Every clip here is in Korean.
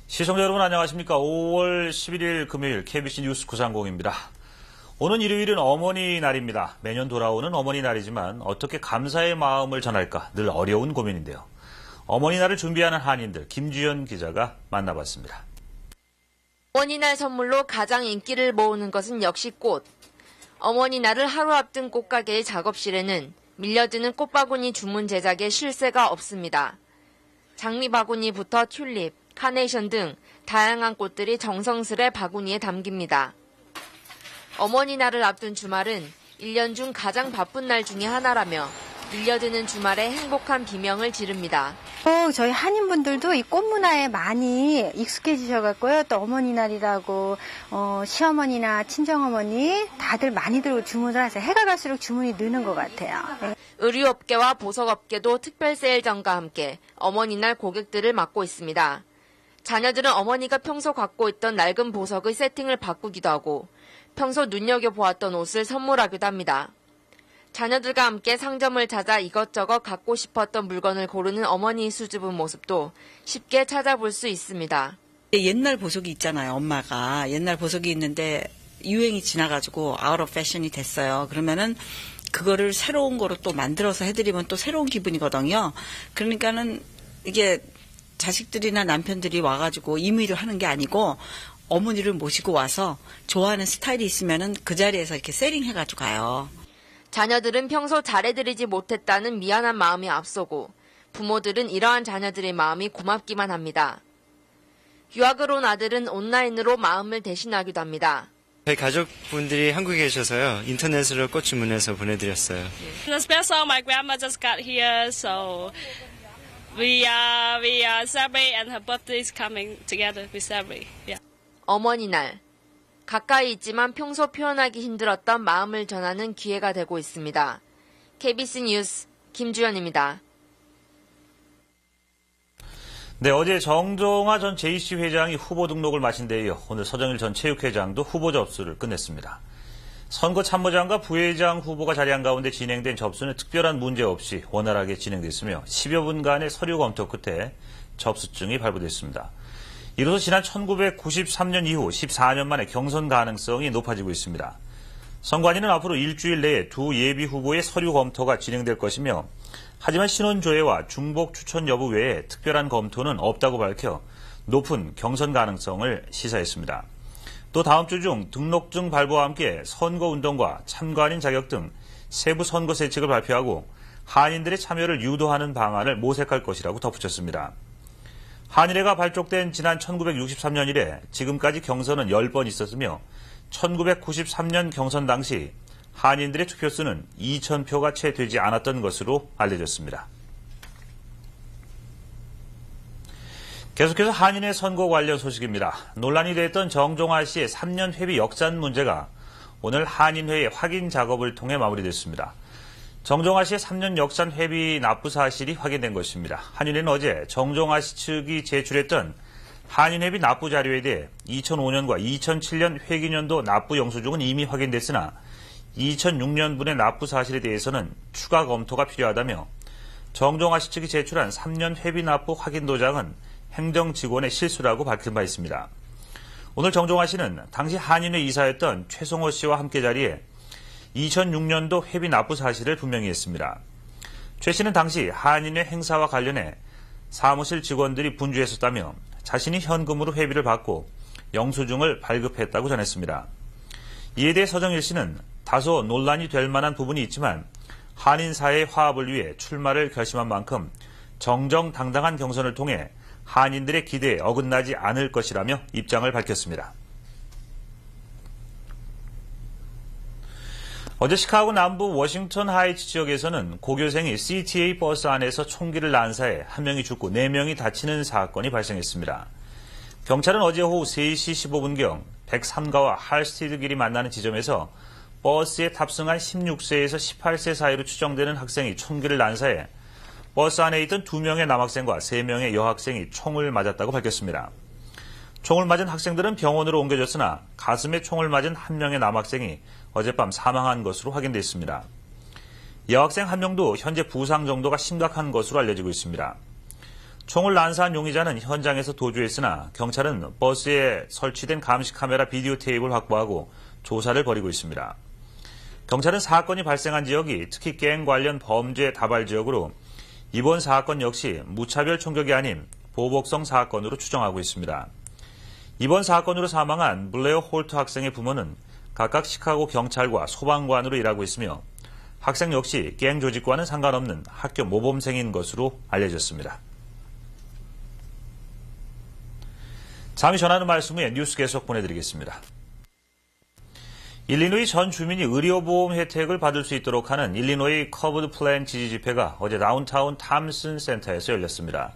시청자 여러분 안녕하십니까. 5월 11일 금요일 KBC 뉴스 930입니다. 오는 일요일은 어머니 날입니다. 매년 돌아오는 어머니 날이지만 어떻게 감사의 마음을 전할까 늘 어려운 고민인데요. 어머니 날을 준비하는 한인들 김주연 기자가 만나봤습니다. 어머니날 선물로 가장 인기를 모으는 것은 역시 꽃. 어머니날을 하루 앞둔 꽃가게의 작업실에는 밀려드는 꽃바구니 주문 제작에 쉴 새가 없습니다. 장미 바구니부터 튤립, 카네이션 등 다양한 꽃들이 정성스레 바구니에 담깁니다. 어머니날을 앞둔 주말은 1년 중 가장 바쁜 날 중에 하나라며 밀려드는 주말에 행복한 비명을 지릅니다. 저희 한인분들도 이 꽃 문화에 많이 익숙해지셔갖고요. 또 어머니날이라고 시어머니나 친정어머니 다들 많이들 주문을 하세요. 해가 갈수록 주문이 느는 것 같아요. 네. 의류업계와 보석업계도 특별 세일전과 함께 어머니날 고객들을 맡고 있습니다. 자녀들은 어머니가 평소 갖고 있던 낡은 보석의 세팅을 바꾸기도 하고 평소 눈여겨보았던 옷을 선물하기도 합니다. 자녀들과 함께 상점을 찾아 이것저것 갖고 싶었던 물건을 고르는 어머니 수줍은 모습도 쉽게 찾아볼 수 있습니다. 옛날 보석이 있잖아요. 엄마가 옛날 보석이 있는데 유행이 지나가지고 아웃 오브 패션이 됐어요. 그러면은 그거를 새로운 거로 또 만들어서 해드리면 또 새로운 기분이거든요. 그러니까는 이게 자식들이나 남편들이 와가지고 임의를 하는 게 아니고 어머니를 모시고 와서 좋아하는 스타일이 있으면은 그 자리에서 이렇게 세팅해가지고 가요. 자녀들은 평소 잘해드리지 못했다는 미안한 마음이 앞서고 부모들은 이러한 자녀들의 마음이 고맙기만 합니다. 유학을 온 아들은 온라인으로 마음을 대신하기도 합니다. 저희 가족분들이 한국에 계셔서요. 인터넷으로 꽃 주문해서 보내드렸어요. Special, my grandma just got here, so we celebrate, and her birthday is coming together. We celebrate. Yeah. 어머니날. 가까이 있지만 평소 표현하기 힘들었던 마음을 전하는 기회가 되고 있습니다. KBC 뉴스 김주연입니다. 네, 어제 정종화 전 JC 회장이 후보 등록을 마친 데 이어 오늘 서정일 전 체육회장도 후보 접수를 끝냈습니다. 선거참모장과 부회장 후보가 자리한 가운데 진행된 접수는 특별한 문제 없이 원활하게 진행됐으며 10여 분간의 서류 검토 끝에 접수증이 발부됐습니다. 이로써 지난 1993년 이후 14년 만에 경선 가능성이 높아지고 있습니다. 선관위는 앞으로 일주일 내에 두 예비 후보의 서류 검토가 진행될 것이며 하지만 신원조회와 중복 추천 여부 외에 특별한 검토는 없다고 밝혀 높은 경선 가능성을 시사했습니다. 또 다음 주 중 등록증 발부와 함께 선거운동과 참관인 자격 등 세부 선거 세칙을 발표하고 한인들의 참여를 유도하는 방안을 모색할 것이라고 덧붙였습니다. 한일회가 발족된 지난 1963년 이래 지금까지 경선은 10번 있었으며 1993년 경선 당시 한인들의 투표수는 2,000표가 채 되지 않았던 것으로 알려졌습니다. 계속해서 한인회 선거 관련 소식입니다. 논란이 됐던 정종화 씨의 3년 회비 역산 문제가 오늘 한인회의 확인 작업을 통해 마무리됐습니다. 정종화 씨의 3년 역산 회비 납부 사실이 확인된 것입니다. 한인회는 어제 정종화 씨 측이 제출했던 한인회비 납부 자료에 대해 2005년과 2007년 회기년도 납부 영수증은 이미 확인됐으나 2006년분의 납부 사실에 대해서는 추가 검토가 필요하다며 정종화 씨 측이 제출한 3년 회비 납부 확인 도장은 행정직원의 실수라고 밝힌 바 있습니다. 오늘 정종화 씨는 당시 한인회 이사였던 최성호 씨와 함께 자리에 2006년도 회비 납부 사실을 분명히 했습니다. 최 씨는 당시 한인회 행사와 관련해 사무실 직원들이 분주했었다며 자신이 현금으로 회비를 받고 영수증을 발급했다고 전했습니다. 이에 대해 서정일 씨는 다소 논란이 될 만한 부분이 있지만 한인 사회의 화합을 위해 출마를 결심한 만큼 정정당당한 경선을 통해 한인들의 기대에 어긋나지 않을 것이라며 입장을 밝혔습니다. 어제 시카고 남부 워싱턴 하이츠 지역에서는 고교생이 CTA 버스 안에서 총기를 난사해 1명이 죽고 4명이 다치는 사건이 발생했습니다. 경찰은 어제 오후 3시 15분경 103가와 할스티드 길이 만나는 지점에서 버스에 탑승한 16세에서 18세 사이로 추정되는 학생이 총기를 난사해 버스 안에 있던 2명의 남학생과 3명의 여학생이 총을 맞았다고 밝혔습니다. 총을 맞은 학생들은 병원으로 옮겨졌으나 가슴에 총을 맞은 1명의 남학생이 어젯밤 사망한 것으로 확인됐습니다. 여학생 1명도 현재 부상 정도가 심각한 것으로 알려지고 있습니다. 총을 난사한 용의자는 현장에서 도주했으나 경찰은 버스에 설치된 감시 카메라 비디오 테이프를 확보하고 조사를 벌이고 있습니다. 경찰은 사건이 발생한 지역이 특히 갱 관련 범죄 다발 지역으로 이번 사건 역시 무차별 총격이 아닌 보복성 사건으로 추정하고 있습니다. 이번 사건으로 사망한 블레어 홀트 학생의 부모는 각각 시카고 경찰과 소방관으로 일하고 있으며 학생 역시 갱 조직과는 상관없는 학교 모범생인 것으로 알려졌습니다. 잠시 전하는 말씀 후에 뉴스 계속 보내드리겠습니다. 일리노이 전 주민이 의료보험 혜택을 받을 수 있도록 하는 일리노이 커버드 플랜 지지 집회가 어제 다운타운 탐슨 센터에서 열렸습니다.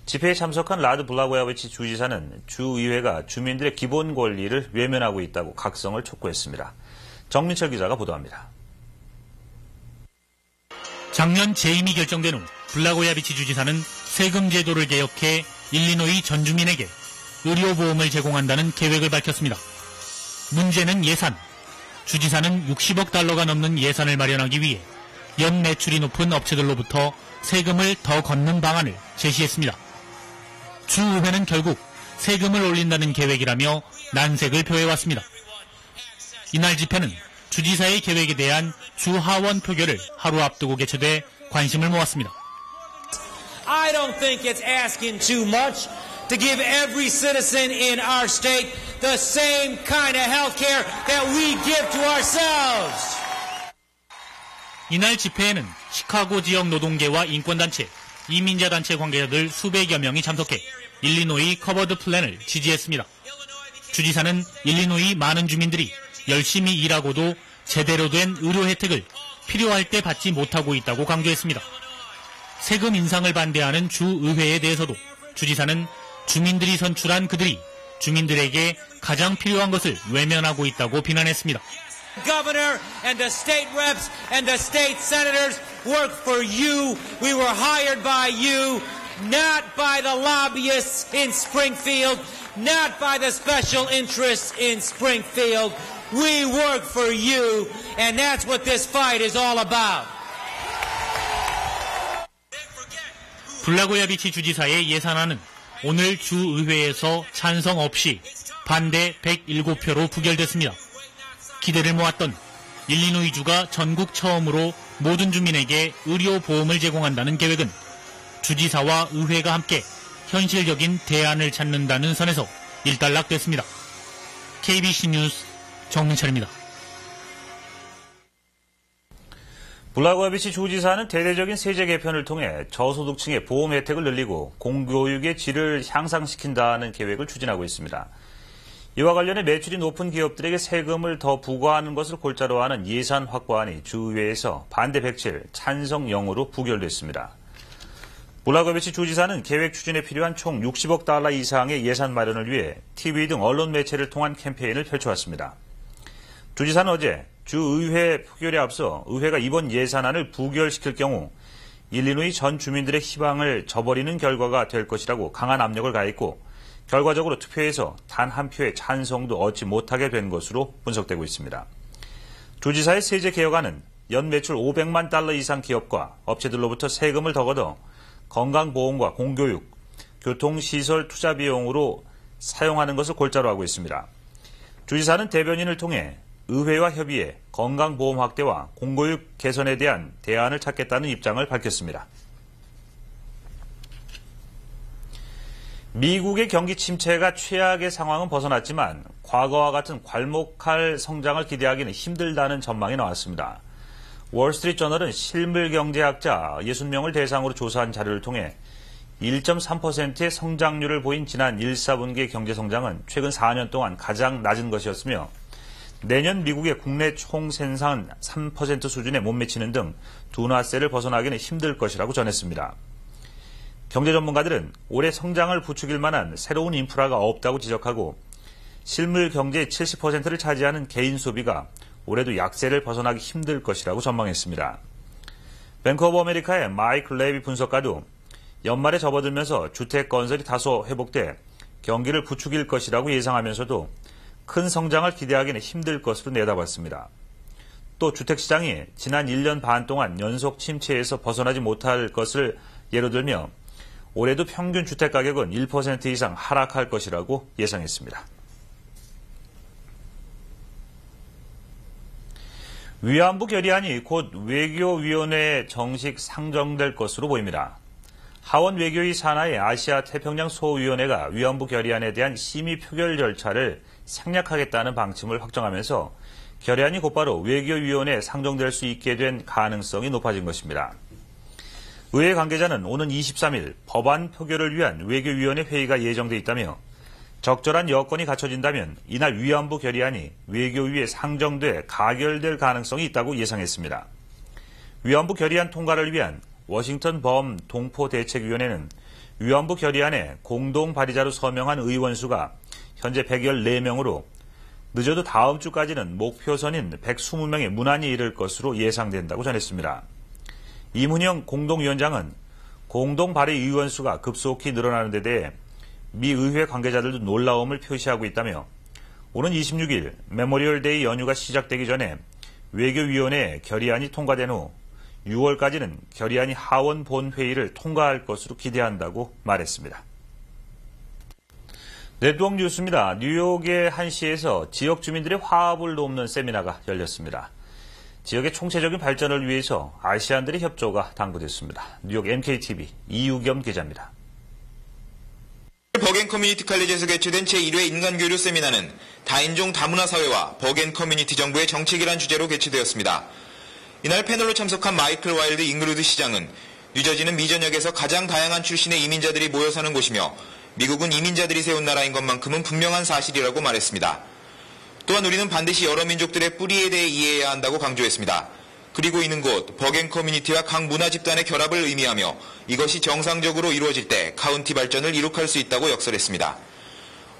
집회에 참석한 라드 블라고야비치 주지사는 주의회가 주민들의 기본 권리를 외면하고 있다고 각성을 촉구했습니다. 정민철 기자가 보도합니다. 작년 재임이 결정된 후 블라고야비치 주지사는 세금 제도를 개혁해 일리노이 전 주민에게 의료보험을 제공한다는 계획을 밝혔습니다. 문제는 예산. 주지사는 60억 달러가 넘는 예산을 마련하기 위해 연 매출이 높은 업체들로부터 세금을 더 걷는 방안을 제시했습니다. 주의회는 결국 세금을 올린다는 계획이라며 난색을 표해왔습니다. 이날 집회는 주지사의 계획에 대한 주하원 표결을 하루 앞두고 개최돼 관심을 모았습니다. I don't think it's asking too much to give every citizen in our state the same kind of health care that we give to ourselves. 이날 집회에는 시카고 지역 노동계와 인권단체, 이민자 단체 관계자들 수백여 명이 참석해 일리노이 커버드 플랜을 지지했습니다. 주지사는 일리노이 많은 주민들이 열심히 일하고도 제대로 된 의료 혜택을 필요할 때 받지 못하고 있다고 강조했습니다. 세금 인상을 반대하는 주의회에 대해서도 주지사는 주민들이 선출한 그들이 주민들에게 가장 필요한 것을 외면하고 있다고 비난했습니다. Governor and the state reps and the state senators work for you. We were hired by you, not by the lobbyists in Springfield, not by the special interests in Springfield. We work for you, and that's what this fight is all about. 블라고야비치 주지사의 예산안은 오늘 주의회에서 찬성 없이 반대 107표로 부결됐습니다. 기대를 모았던 일리노이주가 전국 처음으로 모든 주민에게 의료보험을 제공한다는 계획은 주지사와 의회가 함께 현실적인 대안을 찾는다는 선에서 일단락됐습니다. KBC 뉴스 정민철입니다. 블라고야비치 주지사는 대대적인 세제 개편을 통해 저소득층의 보험 혜택을 늘리고 공교육의 질을 향상시킨다는 계획을 추진하고 있습니다. 이와 관련해 매출이 높은 기업들에게 세금을 더 부과하는 것을 골자로 하는 예산 확보안이 주의회에서 반대 107, 찬성 0으로 부결됐습니다. 블라고야비치 주지사는 계획 추진에 필요한 총 60억 달러 이상의 예산 마련을 위해 TV 등 언론 매체를 통한 캠페인을 펼쳐왔습니다. 주지사는 어제 주의회 표결에 앞서 의회가 이번 예산안을 부결시킬 경우 일리노이 전 주민들의 희망을 저버리는 결과가 될 것이라고 강한 압력을 가했고 결과적으로 투표에서 단 한 표의 찬성도 얻지 못하게 된 것으로 분석되고 있습니다. 주지사의 세제 개혁안은 연 매출 500만 달러 이상 기업과 업체들로부터 세금을 더 걷어 건강보험과 공교육, 교통시설 투자 비용으로 사용하는 것을 골자로 하고 있습니다. 주지사는 대변인을 통해 의회와 협의해 건강보험 확대와 공교육 개선에 대한 대안을 찾겠다는 입장을 밝혔습니다. 미국의 경기 침체가 최악의 상황은 벗어났지만 과거와 같은 괄목할 성장을 기대하기는 힘들다는 전망이 나왔습니다. 월스트리트저널은 실물경제학자 60명을 대상으로 조사한 자료를 통해 1.3%의 성장률을 보인 지난 1, 4분기의 경제성장은 최근 4년 동안 가장 낮은 것이었으며 내년 미국의 국내 총생산 3% 수준에 못 미치는 등 둔화세를 벗어나기는 힘들 것이라고 전했습니다. 경제 전문가들은 올해 성장을 부추길 만한 새로운 인프라가 없다고 지적하고 실물 경제의 70%를 차지하는 개인 소비가 올해도 약세를 벗어나기 힘들 것이라고 전망했습니다. 뱅크 오브 아메리카의 마이크 레비 분석가도 연말에 접어들면서 주택 건설이 다소 회복돼 경기를 부추길 것이라고 예상하면서도 큰 성장을 기대하기는 힘들 것으로 내다봤습니다. 또 주택시장이 지난 1년 반 동안 연속 침체에서 벗어나지 못할 것을 예로 들며 올해도 평균 주택가격은 1% 이상 하락할 것이라고 예상했습니다. 위안부 결의안이 곧 외교위원회에 정식 상정될 것으로 보입니다. 하원 외교위 산하의 아시아 태평양 소위원회가 위안부 결의안에 대한 심의 표결 절차를 생략하겠다는 방침을 확정하면서 결의안이 곧바로 외교위원회에 상정될 수 있게 된 가능성이 높아진 것입니다. 의회 관계자는 오는 23일 법안 표결을 위한 외교위원회 회의가 예정돼 있다며 적절한 여건이 갖춰진다면 이날 위안부 결의안이 외교위에 상정돼 가결될 가능성이 있다고 예상했습니다. 위안부 결의안 통과를 위한 워싱턴 범 동포대책위원회는 위안부 결의안에 공동 발의자로 서명한 의원 수가 현재 114명으로 늦어도 다음 주까지는 목표선인 120명의 무난히 이를 것으로 예상된다고 전했습니다. 이문영 공동위원장은 공동 발의 의원 수가 급속히 늘어나는 데 대해 미 의회 관계자들도 놀라움을 표시하고 있다며 오는 26일 메모리얼 데이 연휴가 시작되기 전에 외교위원회 결의안이 통과된 후 6월까지는 결의안이 하원 본회의를 통과할 것으로 기대한다고 말했습니다. 네트워크 뉴스입니다. 뉴욕의 한 시에서 지역 주민들의 화합을 돕는 세미나가 열렸습니다. 지역의 총체적인 발전을 위해서 아시안들의 협조가 당부됐습니다. 뉴욕 MKTV 이유겸 기자입니다. 버겐 커뮤니티 칼리지에서 개최된 제1회 인간교류 세미나는 다인종 다문화 사회와 버겐 커뮤니티 정부의 정책이란 주제로 개최되었습니다. 이날 패널로 참석한 마이클 와일드 잉그루드 시장은 뉴저지는 미전역에서 가장 다양한 출신의 이민자들이 모여 사는 곳이며 미국은 이민자들이 세운 나라인 것만큼은 분명한 사실이라고 말했습니다. 또한 우리는 반드시 여러 민족들의 뿌리에 대해 이해해야 한다고 강조했습니다. 그리고 이는 곧 버겐 커뮤니티와 각 문화 집단의 결합을 의미하며 이것이 정상적으로 이루어질 때 카운티 발전을 이룩할 수 있다고 역설했습니다.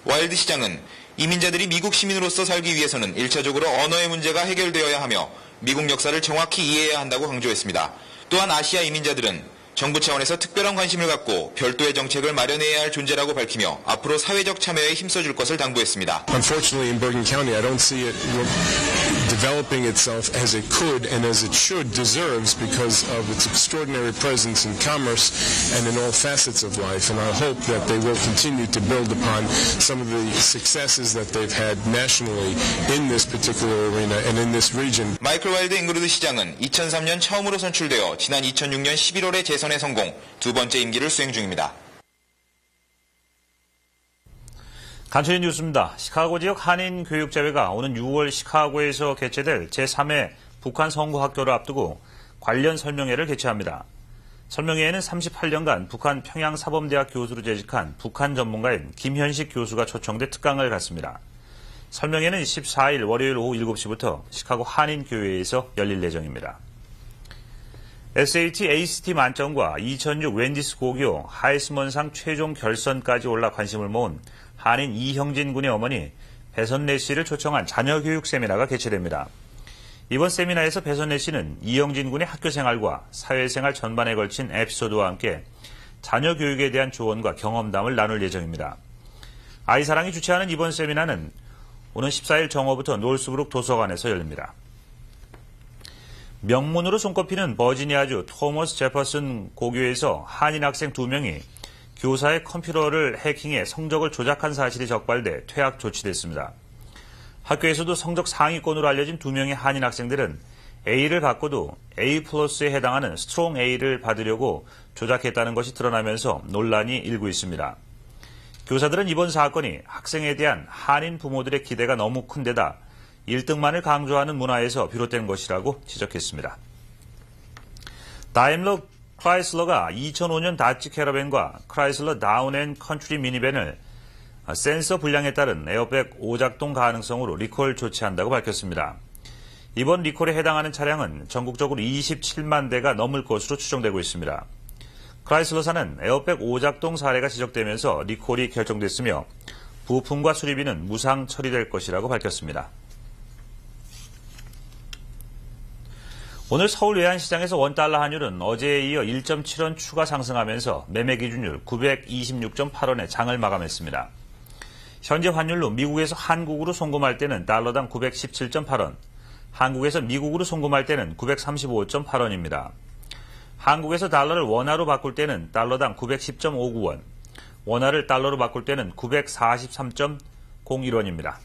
와일드 시장은 이민자들이 미국 시민으로서 살기 위해서는 1차적으로 언어의 문제가 해결되어야 하며 미국 역사를 정확히 이해해야 한다고 강조했습니다. 또한 아시아 이민자들은 정부 차원에서 특별한 관심을 갖고 별도의 정책을 마련해야 할 존재라고 밝히며 앞으로 사회적 참여에 힘써줄 것을 당부했습니다. Unfortunately, in Bergen County, I don't see it developing itself as it could and as it should deserves because of its extraordinary presence in commerce and in all facets of life. And I hope that they will continue to build upon some of the successes that they've had nationally in this particular arena and in this region. 마이클 와일드 잉그루드 시장은 2003년 처음으로 선출되어 지난 2006년 11월에 재선에 성공, 두 번째 임기를 수행 중입니다. 간추린 뉴스입니다. 시카고 지역 한인 교육자회가 오는 6월 시카고에서 개최될 제3회 북한 선거학교를 앞두고 관련 설명회를 개최합니다. 설명회에는 38년간 북한 평양사범대학 교수로 재직한 북한 전문가인 김현식 교수가 초청돼 특강을 갖습니다. 설명회는 14일 월요일 오후 7시부터 시카고 한인교회에서 열릴 예정입니다. SAT, ACT 만점과 2006 웬디스 고교 하이스먼상 최종 결선까지 올라 관심을 모은 한인 이형진 군의 어머니 배선래 씨를 초청한 자녀교육 세미나가 개최됩니다. 이번 세미나에서 배선래 씨는 이형진 군의 학교 생활과 사회생활 전반에 걸친 에피소드와 함께 자녀 교육에 대한 조언과 경험담을 나눌 예정입니다. 아이사랑이 주최하는 이번 세미나는 오는 14일 정오부터 놀스브룩 도서관에서 열립니다. 명문으로 손꼽히는 버지니아주 토머스 제퍼슨 고교에서 한인 학생 2명이 교사의 컴퓨터를 해킹해 성적을 조작한 사실이 적발돼 퇴학 조치됐습니다. 학교에서도 성적 상위권으로 알려진 2명의 한인 학생들은 A를 받고도 A+에 해당하는 스트롱 A를 받으려고 조작했다는 것이 드러나면서 논란이 일고 있습니다. 교사들은 이번 사건이 학생에 대한 한인 부모들의 기대가 너무 큰 데다 1등만을 강조하는 문화에서 비롯된 것이라고 지적했습니다. 다임러 크라이슬러가 2005년 다치 캐러밴과 크라이슬러 다운 앤 컨트리 미니밴을 센서 불량에 따른 에어백 오작동 가능성으로 리콜 조치한다고 밝혔습니다. 이번 리콜에 해당하는 차량은 전국적으로 27만 대가 넘을 것으로 추정되고 있습니다. 크라이슬러사는 에어백 오작동 사례가 지적되면서 리콜이 결정됐으며 부품과 수리비는 무상 처리될 것이라고 밝혔습니다. 오늘 서울 외환시장에서 원달러 환율은 어제에 이어 1.7원 추가 상승하면서 매매 기준율 926.8원에 장을 마감했습니다. 현재 환율로 미국에서 한국으로 송금할 때는 달러당 917.8원, 한국에서 미국으로 송금할 때는 935.8원입니다. 한국에서 달러를 원화로 바꿀 때는 달러당 910.59원, 원화를 달러로 바꿀 때는 943.01원입니다.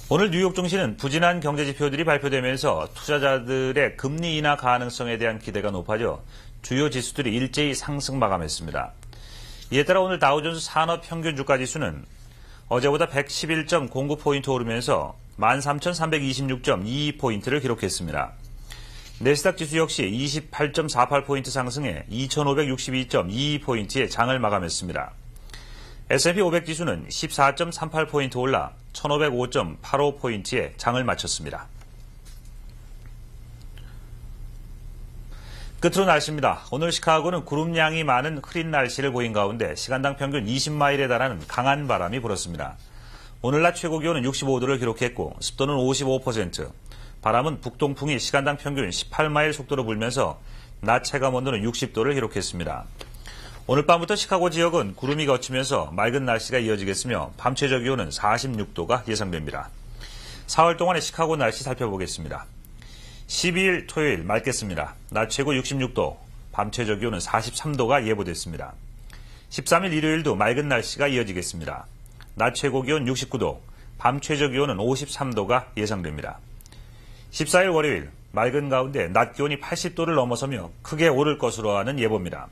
오늘 뉴욕 증시는 부진한 경제 지표들이 발표되면서 투자자들의 금리 인하 가능성에 대한 기대가 높아져 주요 지수들이 일제히 상승 마감했습니다. 이에 따라 오늘 다우존스 산업 평균 주가 지수는 어제보다 111.09포인트 오르면서 13,326.22포인트를 기록했습니다. 내스닥 지수 역시 28.48포인트 상승해 2,562.22포인트의 장을 마감했습니다. S&P 500 지수는 14.38포인트 올라 1,505.85포인트의 장을 마쳤습니다. 끝으로 날씨입니다. 오늘 시카고는 구름량이 많은 흐린 날씨를 보인 가운데 시간당 평균 20마일에 달하는 강한 바람이 불었습니다. 오늘 낮 최고 기온은 65도를 기록했고 습도는 55%, 바람은 북동풍이 시간당 평균 18마일 속도로 불면서 낮 체감 온도는 60도를 기록했습니다. 오늘 밤부터 시카고 지역은 구름이 걷히면서 맑은 날씨가 이어지겠으며 밤 최저 기온은 46도가 예상됩니다. 4월 동안의 시카고 날씨 살펴보겠습니다. 12일 토요일 맑겠습니다. 낮 최고 66도, 밤 최저 기온은 43도가 예보됐습니다. 13일 일요일도 맑은 날씨가 이어지겠습니다. 낮 최고 기온 69도, 밤 최저 기온은 53도가 예상됩니다. 14일 월요일 맑은 가운데 낮 기온이 80도를 넘어서며 크게 오를 것으로 하는 예보입니다.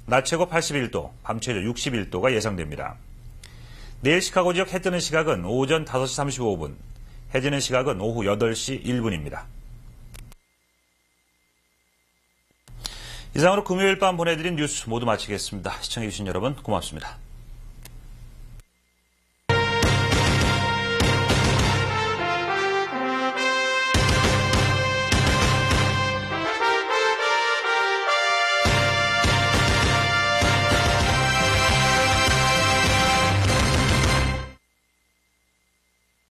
낮 최고 81도, 밤 최저 61도가 예상됩니다. 내일 시카고 지역 해 뜨는 시각은 오전 5시 35분, 해 지는 시각은 오후 8시 1분입니다. 이상으로 금요일 밤 보내드린 뉴스 모두 마치겠습니다. 시청해주신 여러분 고맙습니다.